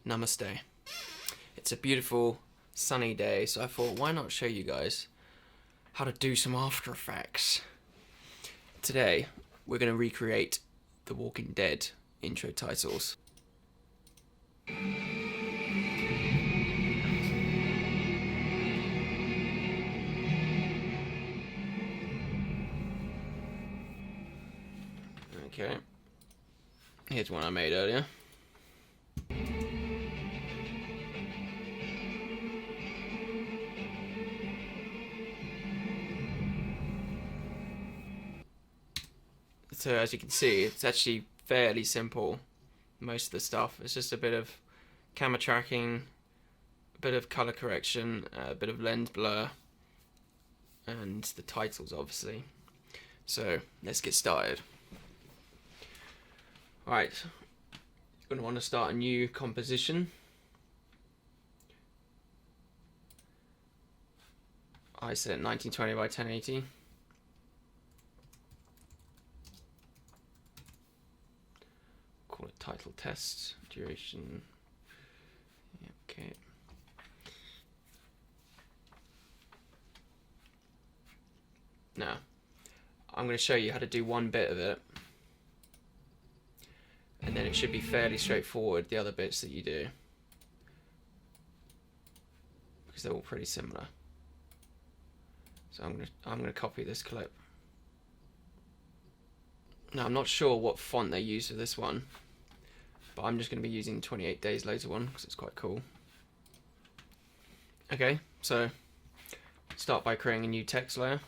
Namaste. It's a beautiful sunny day, so I thought, why not show you guys how to do some After Effects. Today we're going to recreate The Walking Dead intro titles. Okay, here's one I made earlier. So as you can see, it's actually fairly simple. Most of the stuff, it's just a bit of camera tracking, a bit of color correction, a bit of lens blur, and the titles obviously. So let's get started. Alright, you're going to want to start a new composition. I set 1920 by 1080. Call it title test, duration. Okay. Now, I'm going to show you how to do one bit of it, and then it should be fairly straightforward, the other bits that you do, because they're all pretty similar. So I'm going to copy this clip. Now, I'm not sure what font they use for this one, but I'm just going to be using 28 Days Later one because it's quite cool. Okay, so start by creating a new text layer.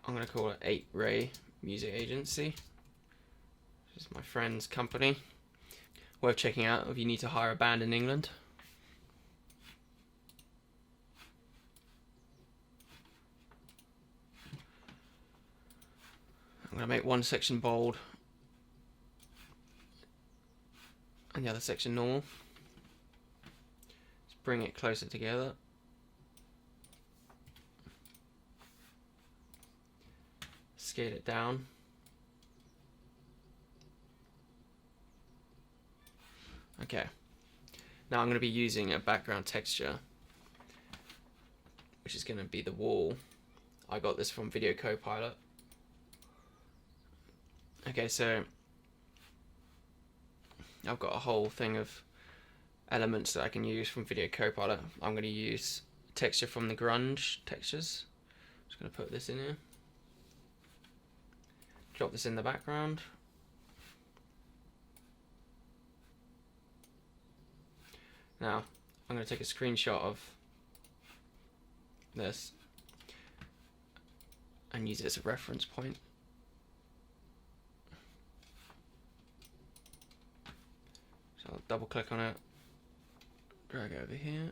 I'm going to call it 8 Ray Music Agency. This is my friend's company. Worth checking out if you need to hire a band in England. I'm going to make one section bold and the other section normal. Just bring it closer together. Scale it down. Okay. Now I'm going to be using a background texture, which is going to be the wall. I got this from Video Copilot. Okay, so I've got a whole thing of elements that I can use from Video Copilot. I'm going to use texture from the grunge textures. Just going to put this in here. Drop this in the background. Now, I'm going to take a screenshot of this and use it as a reference point. So I'll double click on it, drag it over here.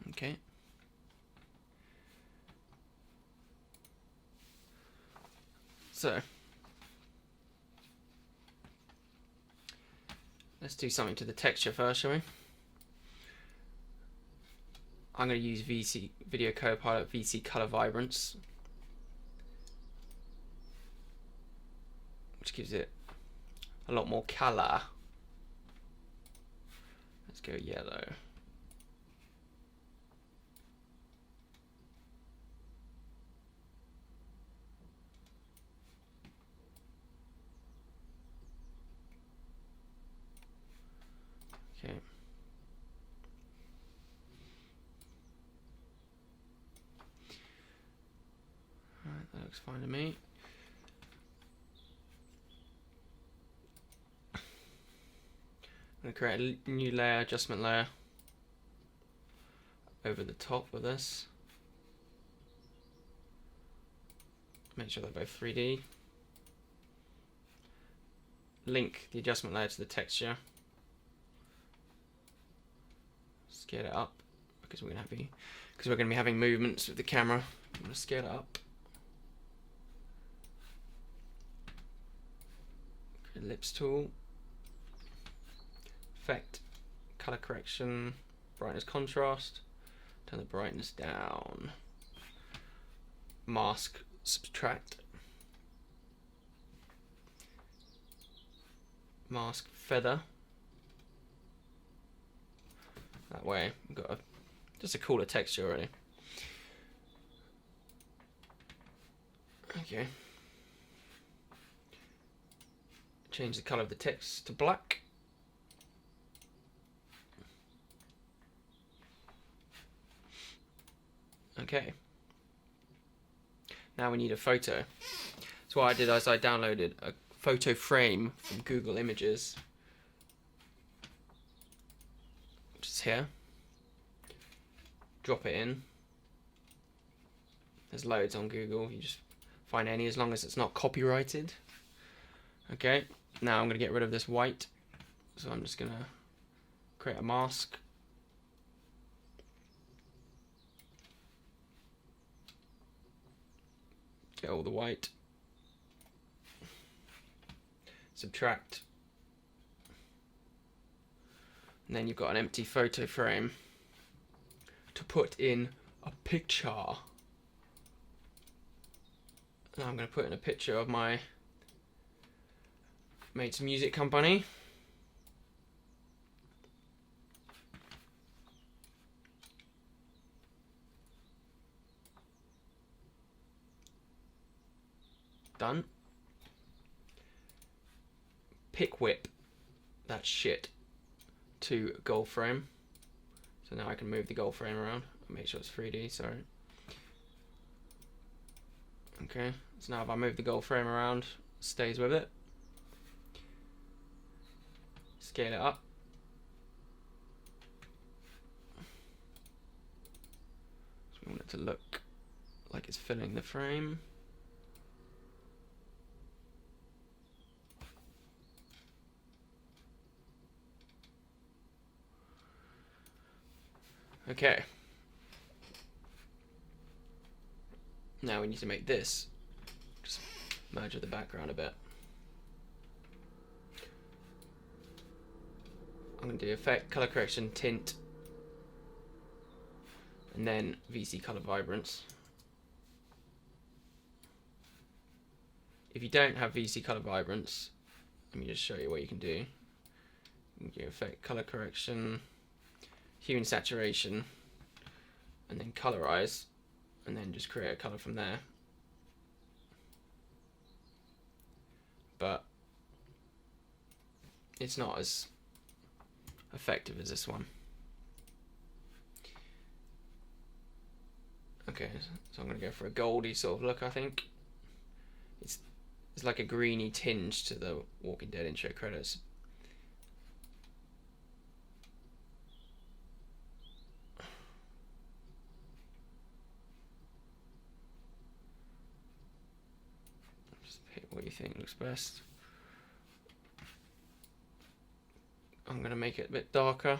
Okay. So let's do something to the texture first, shall we? I'm going to use Video Copilot VC Colour Vibrance, which gives it a lot more colour. Let's go yellow. Okay. Alright, that looks fine to me. I'm going to create a new layer, adjustment layer, over the top of this. Make sure they're both 3D. Link the adjustment layer to the texture. Scale it up because we're going to be having movements with the camera. I'm going to scale it up. Ellipse tool, effect, color correction, brightness contrast, turn the brightness down, mask, subtract, mask, feather. That way we've got just a cooler texture already. Okay. Change the color of the text to black. Okay. Now we need a photo. So what I did is I downloaded a photo frame from Google Images, which is here. Drop it in. There's loads on Google. You just find any as long as it's not copyrighted. Okay. Now I'm going to get rid of this white. So I'm just going to create a mask. Get all the white. Subtract. And then you've got an empty photo frame to put in a picture. Now I'm going to put in a picture of my mate's music company. Done. Pick whip that shit to gold frame. So now I can move the gold frame around. Make sure it's 3D, sorry. Okay, so now if I move the gold frame around, it stays with it. Scale it up. So we want it to look like it's filling the frame. Okay. Now we need to make this just merge with the background a bit. I'm going to do effect, color correction, tint, and then VC Colour Vibrance. If you don't have VC Colour Vibrance, let me just show you what you can do. You can do effect, color correction, hue and saturation, and then colorize, and then just create a color from there. But it's not as effective as this one. Okay, so I'm going to go for a goldy sort of look, I think. It's like a greeny tinge to the Walking Dead intro credits. Just pick what you think looks best. I'm going to make it a bit darker.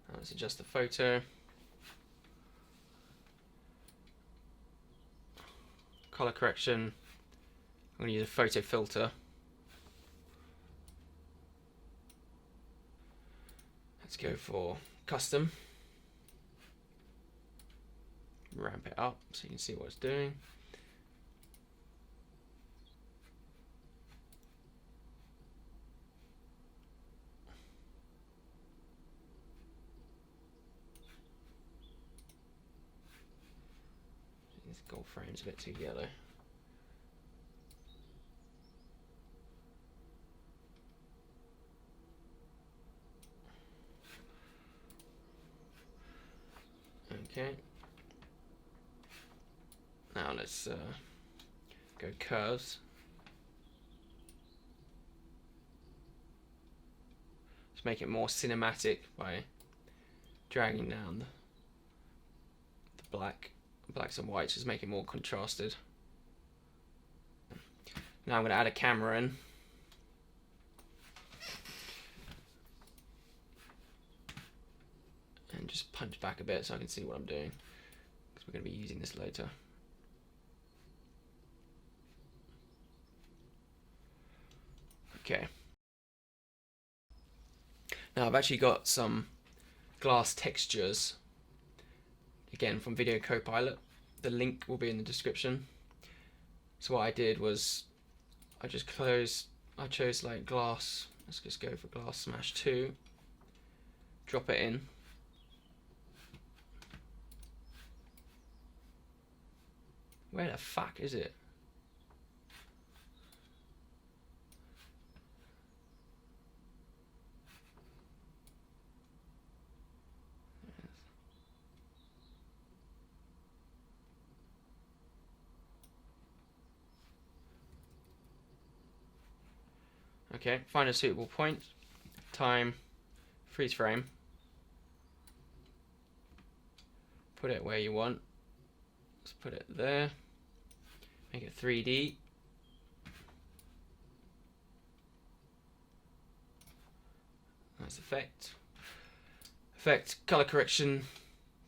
Now let's adjust the photo. Color correction. I'm going to use a photo filter. Let's go for custom. Ramp it up so you can see what it's doing. This gold frame's a bit too yellow. Okay. Now let's go curves. Let's make it more cinematic by dragging down the blacks and whites, just make it more contrasted. Now I'm going to add a camera in. And just punch back a bit so I can see what I'm doing, because we're going to be using this later. Okay. Now I've actually got some glass textures, again from Video Copilot. The link will be in the description. So what I did was I chose like glass, let's just go for glass smash 2, drop it in. Where the fuck is it? Okay, find a suitable point, time, freeze frame, put it where you want. Let's put it there, make it 3D. Nice effect. Effect, color correction,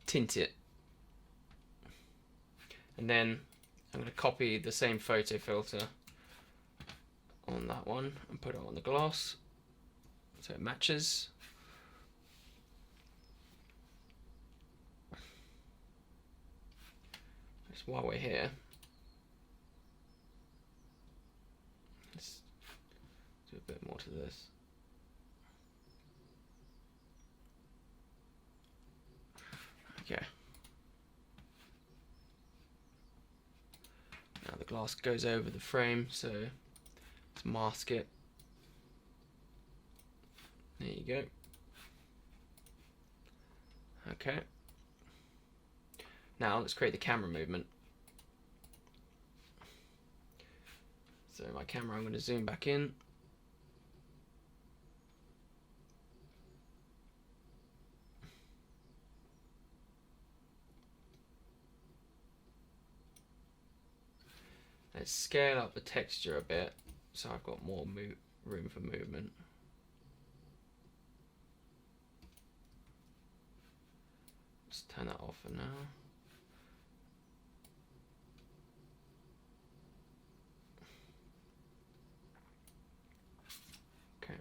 tint it. And then I'm going to copy the same photo filter on that one and put it on the glass so it matches. Just while we're here, let's do a bit more to this. Okay. Now the glass goes over the frame, so let's mask it. There you go. Okay. Now let's create the camera movement. So my camera, I'm going to zoom back in. Let's scale up the texture a bit so I've got more room for movement. Let's turn that off for now. Okay,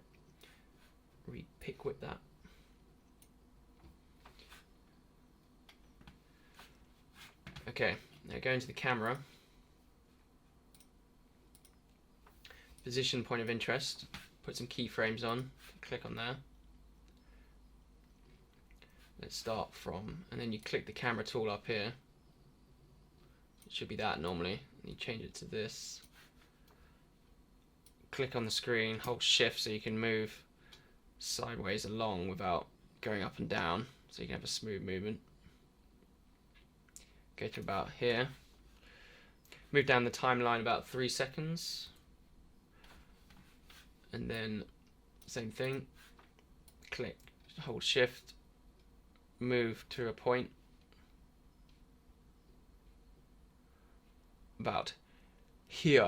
re-pick whip that. Okay, now go into the camera. Position point of interest, put some keyframes on, click on there. Let's start from, and then you click the camera tool up here. It should be that normally, and you change it to this. Click on the screen, hold shift so you can move sideways along without going up and down, so you can have a smooth movement. Go to about here. Move down the timeline about 3 seconds. And then same thing, click, hold shift, move to a point about here.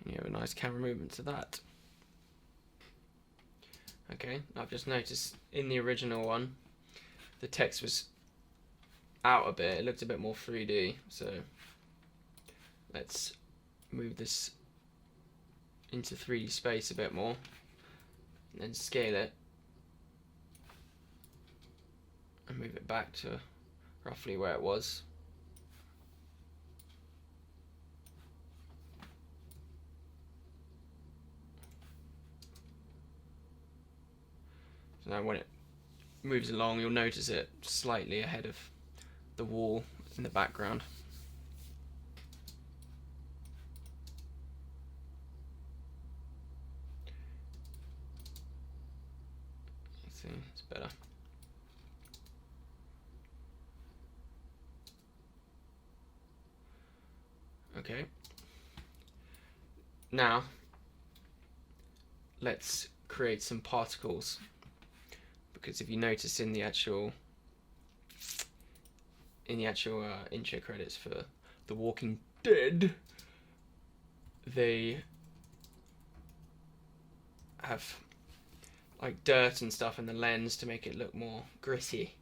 And you have a nice camera movement to that. Okay, I've just noticed in the original one the text was out a bit, it looked a bit more 3D, so let's move this into 3D space a bit more and then scale it and move it back to roughly where it was. So now when it moves along, you'll notice it slightly ahead of the wall in the background. See, it's better. Okay. Now, let's create some particles, because if you notice in the actual intro credits for The Walking Dead, they have like dirt and stuff in the lens to make it look more gritty.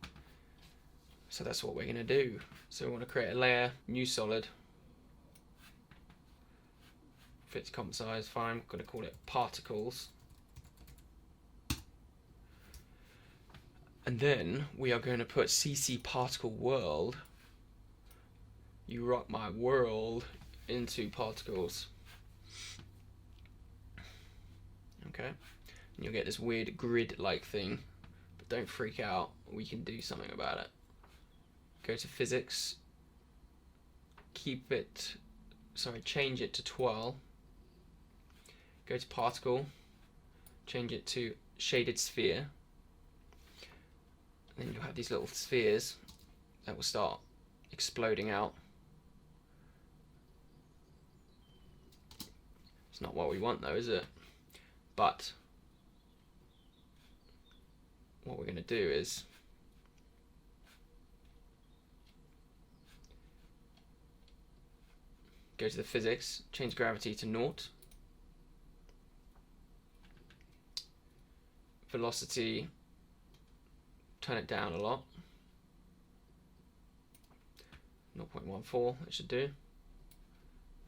So that's what we're going to do. So we want to create a layer, new solid, fits comp size, fine. We're going to call it particles. And then we are going to put CC particle world, you rock my world, into particles. Okay, and you'll get this weird grid-like thing, but don't freak out, we can do something about it. Go to physics, change it to twirl, go to particle, change it to shaded sphere, and then you'll have these little spheres that will start exploding out. It's not what we want though, is it? But what we're going to do is go to the physics, change gravity to 0, velocity, turn it down a lot, 0.14 it should do,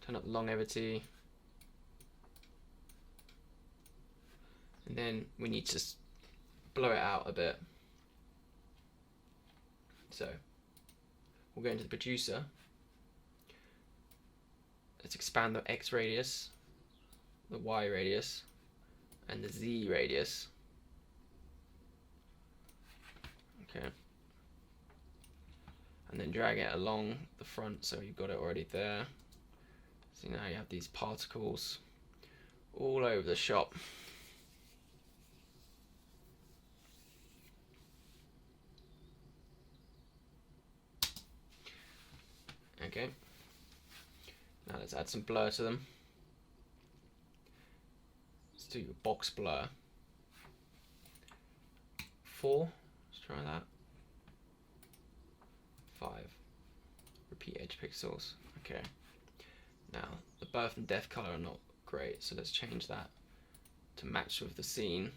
turn up the longevity, and then we need to blow it out a bit. So we'll go into the producer, let's expand the X radius, the Y radius, and the Z radius. Okay, and then drag it along the front so you've got it already there. So now you have these particles all over the shop. Okay, now let's add some blur to them. Let's do your box blur. 4, let's try that. 5, repeat edge pixels. Okay, now the birth and death color are not great, so let's change that to match with the scene.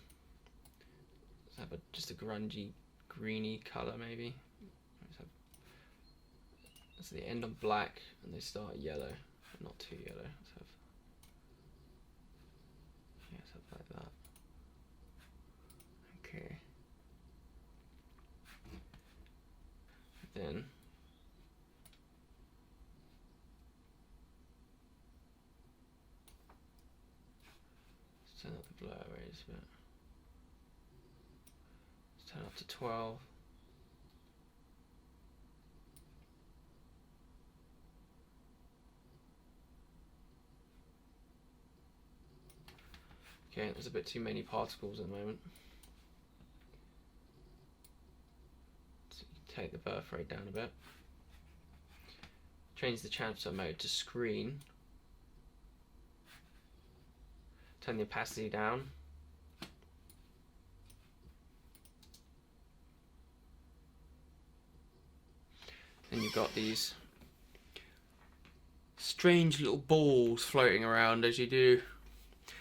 Let's have just a grungy, greeny color maybe. So they end on black and they start yellow, but not too yellow. Let's have like that. Okay. Then let's turn up the blur rates a bit. Let's turn up to 12. Okay, there's a bit too many particles at the moment. So take the birth rate down a bit. Change the transfer mode to screen. Turn the opacity down. And you've got these strange little balls floating around as you do.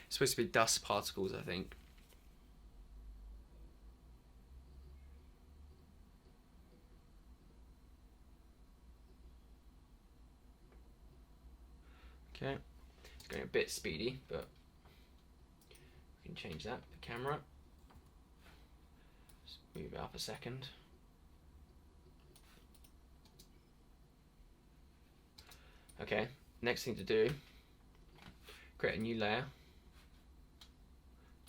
It's supposed to be dust particles, I think. Okay, it's going a bit speedy, but we can change that. The camera, just move it up a second. Okay, next thing to do, create a new layer.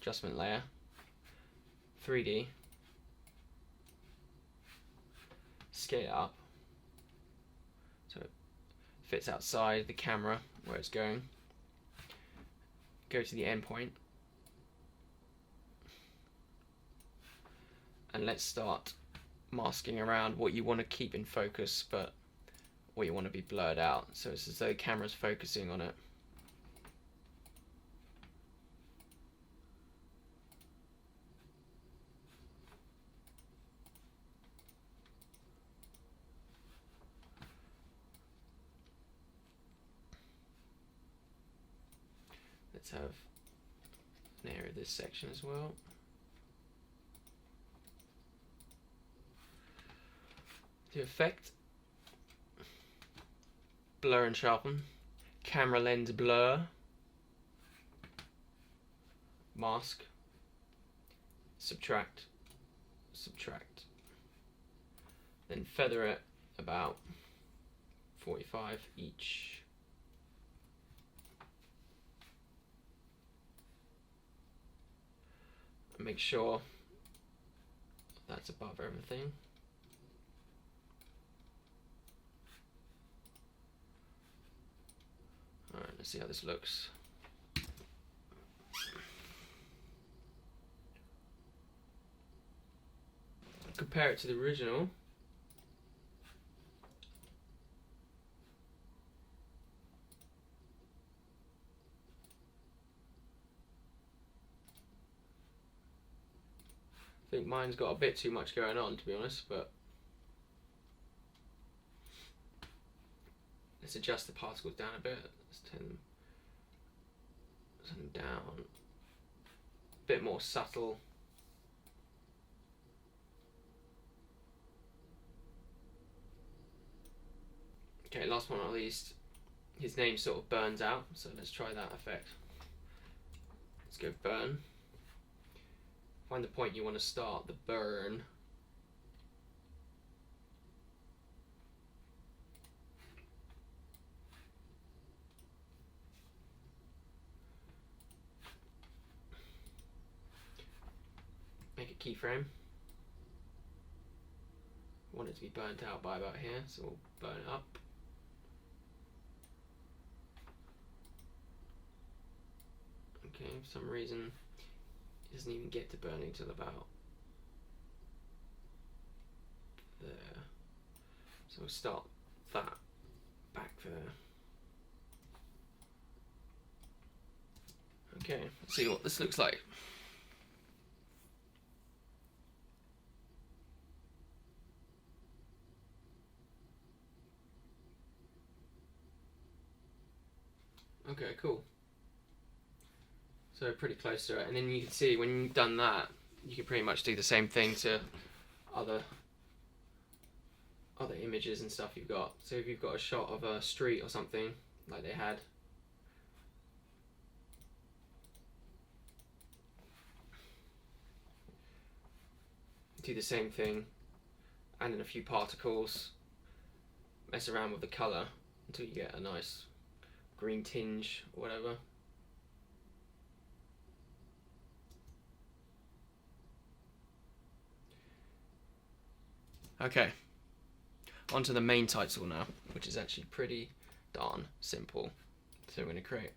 Adjustment layer, 3D, scale it up so it fits outside the camera where it's going. Go to the endpoint and let's start masking around what you want to keep in focus but what you want to be blurred out, so it's as though the camera's focusing on it. let's have an area of this section as well. To effect, blur and sharpen, camera lens blur, mask, subtract, subtract, then feather it about 45 each. And make sure that's above everything. Alright, let's see how this looks. Compare it to the original. I think mine's got a bit too much going on, to be honest, but let's adjust the particles down a bit. Let's turn them down. A bit more subtle. Okay, last but not least, his name sort of burns out, so let's try that effect. Let's go burn. Find the point you want to start, the burn. Make a keyframe. I want it to be burnt out by about here, so we'll burn it up. Okay, for some reason it doesn't even get to burning till about there. So we'll start that back there. Okay, let's see what this looks like. Okay, cool. So pretty close to it, and then you can see when you've done that, you can pretty much do the same thing to other images and stuff you've got. So if you've got a shot of a street or something like they had, do the same thing, add in a few particles, mess around with the colour until you get a nice green tinge or whatever. Okay, onto the main title now, which is actually pretty darn simple. So we're going to create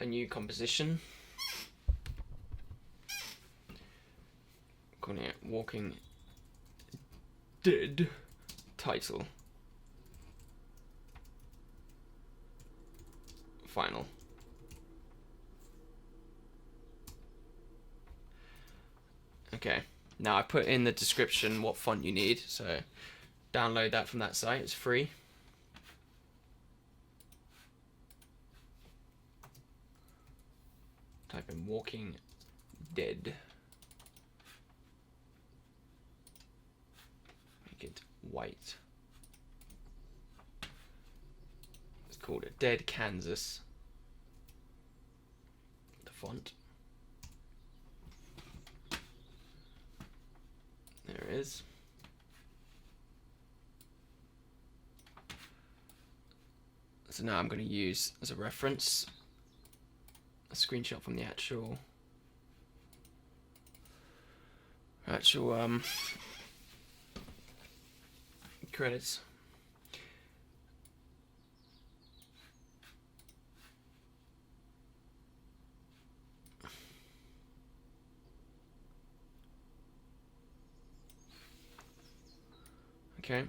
a new composition, calling it Walking Dead title. Final. Okay. Now I put in the description what font you need, so download that from that site, it's free. Type in Walking Dead. Make it white. It's called it Dead Kansas. The font. There it is. So now I'm going to use as a reference a screenshot from the actual credits. Okay,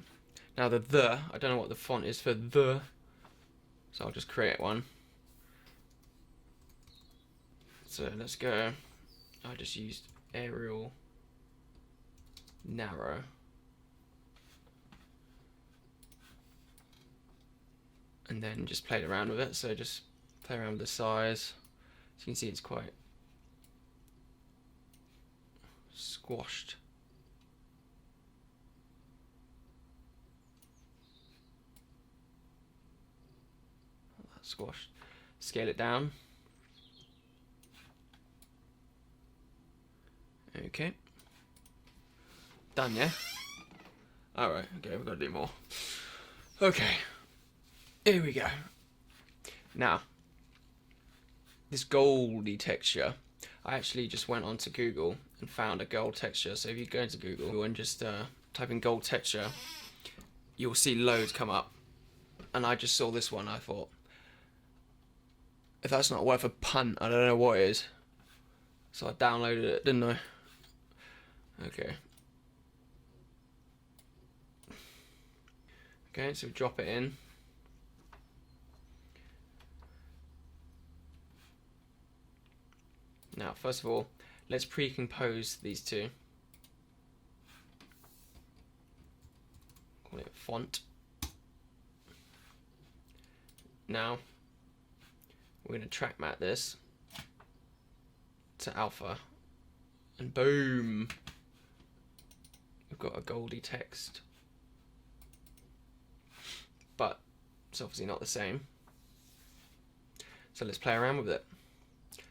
now the I don't know what the font is for the, so I'll just create one. So let's go. I just used Arial Narrow. And then just played around with it, so just Play around with the size. As you can see, it's quite squashed. That's squashed. Scale it down. Okay. Done, yeah? Alright, okay, we've got to do more. Okay. Here we go. Now, this goldy texture, I actually just went onto Google and found a gold texture. So if you go into Google and just type in gold texture, you'll see loads come up. And I just saw this one. I thought, if that's not worth a punt, I don't know what is. So I downloaded it, didn't I? Okay. Okay, so we drop it in. Now, first of all, let's pre-compose these two. Call it font. Now, we're going to track matte this to alpha, and boom, we've got a goldy text. But it's obviously not the same. So let's play around with it.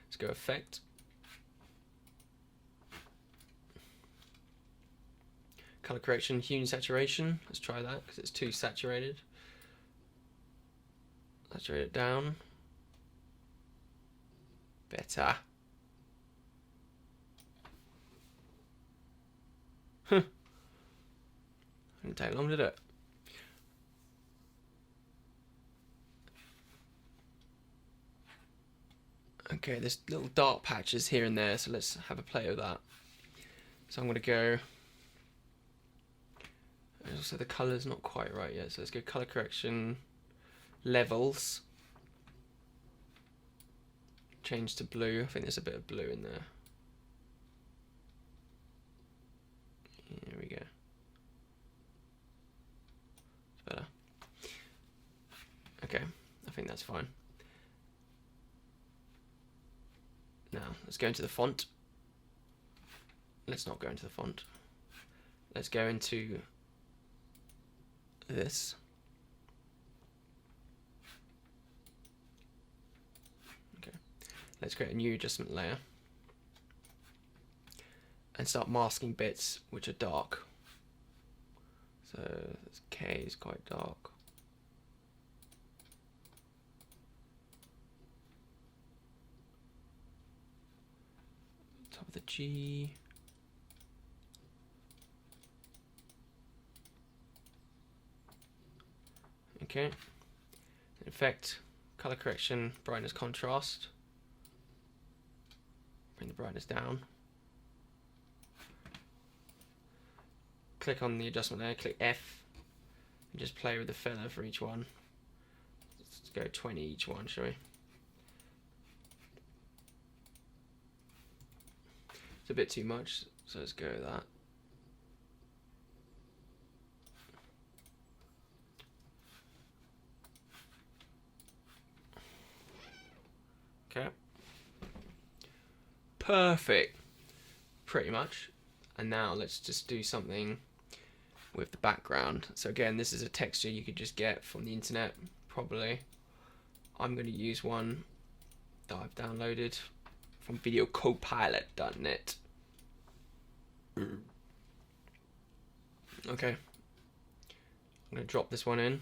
Let's go Effect. Color correction, hue and saturation. Let's try that because it's too saturated. Saturate it down. Better. Huh. Didn't take long, did it? Okay, there's little dark patches here and there, so let's have a play with that. So I'm going to go... Also, the colour's not quite right yet, so let's go colour correction, levels, change to blue. I think there's a bit of blue in there. Here we go. It's better. Okay, I think that's fine. Now, let's go into the font. Let's not go into the font. Let's go into this. Okay. Let's create a new adjustment layer and start masking bits which are dark. So this K is quite dark. Top of the G. Okay. Effect, color correction, brightness contrast. Bring the brightness down. Click on the adjustment layer, click F, and just play with the feather for each one. Let's go 20 each one, shall we? It's a bit too much, so let's go with that. Okay. Perfect. Pretty much. And now let's just do something with the background. So again, this is a texture you could just get from the internet, probably. I'm going to use one that I've downloaded from videocopilot.net. Okay. I'm going to drop this one in.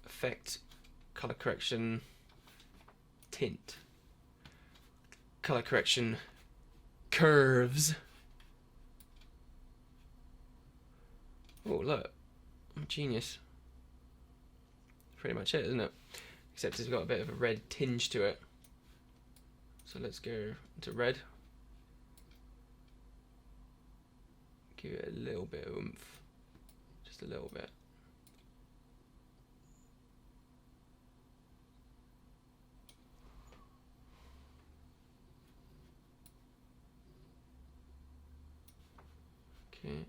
Effect, color correction, tint, color correction, curves. Oh, look, I'm a genius. Pretty much it, isn't it? Except it's got a bit of a red tinge to it. So let's go into red. Give it a little bit of oomph. Just a little bit. Okay.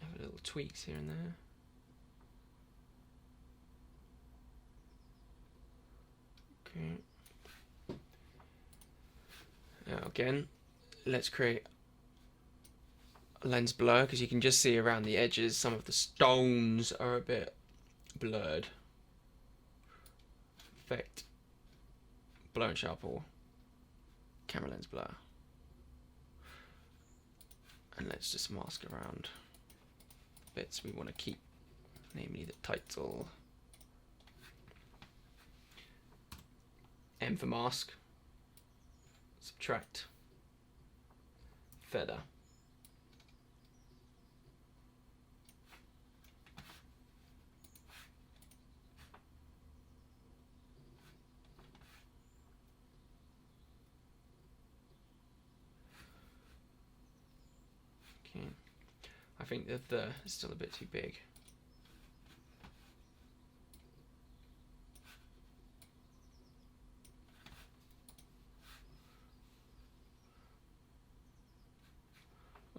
Have a little tweaks here and there. Okay. Now again, let's create a lens blur, because you can just see around the edges some of the stones are a bit blurred. Effect, blur and sharpen, camera lens blur. And let's just mask around the bits we want to keep, namely the title. M for mask, subtract, feather. Okay, I think that the is still a bit too big.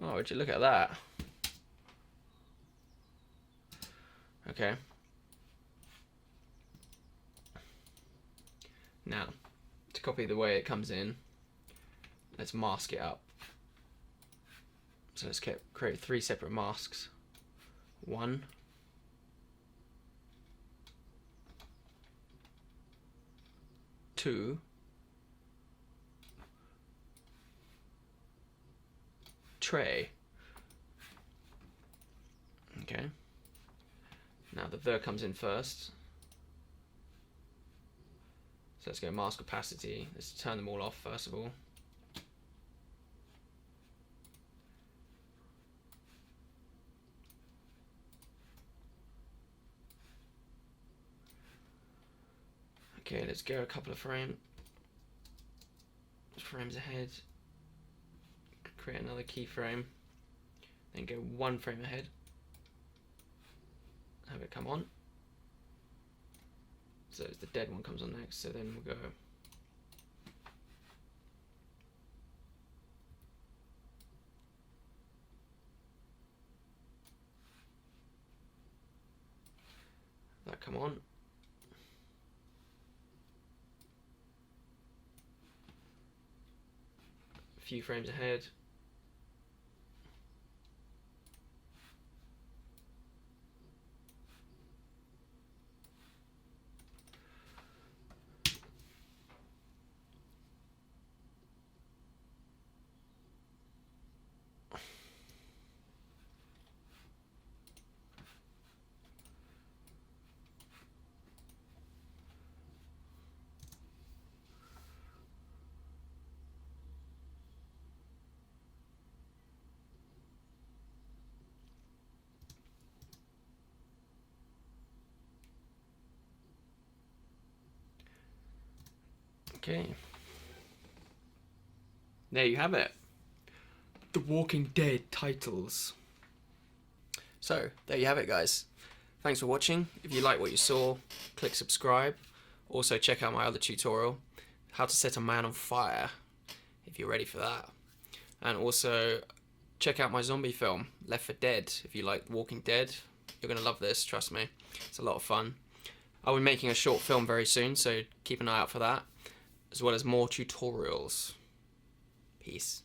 Oh, would you look at that? Okay. Now, to copy the way it comes in, let's mask it up. So let's create 3 separate masks. 1, 2, 3. Okay. Now the comes in first. So let's go mask opacity. Let's turn them all off first of all. Okay, let's go a couple of frames ahead. Create another keyframe. Then go 1 frame ahead. Have it come on. So it's the dead one comes on next. So then we'll go that come on. A few frames ahead. Okay. There you have it. The Walking Dead titles. So, there you have it, guys. Thanks for watching. If you like what you saw, click subscribe. Also, check out my other tutorial, how to set a man on fire, if you're ready for that. And also, check out my zombie film, Left 4 Dead. If you like Walking Dead, you're going to love this, trust me. It's a lot of fun. I'll be making a short film very soon, so keep an eye out for that, as well as more tutorials. Peace.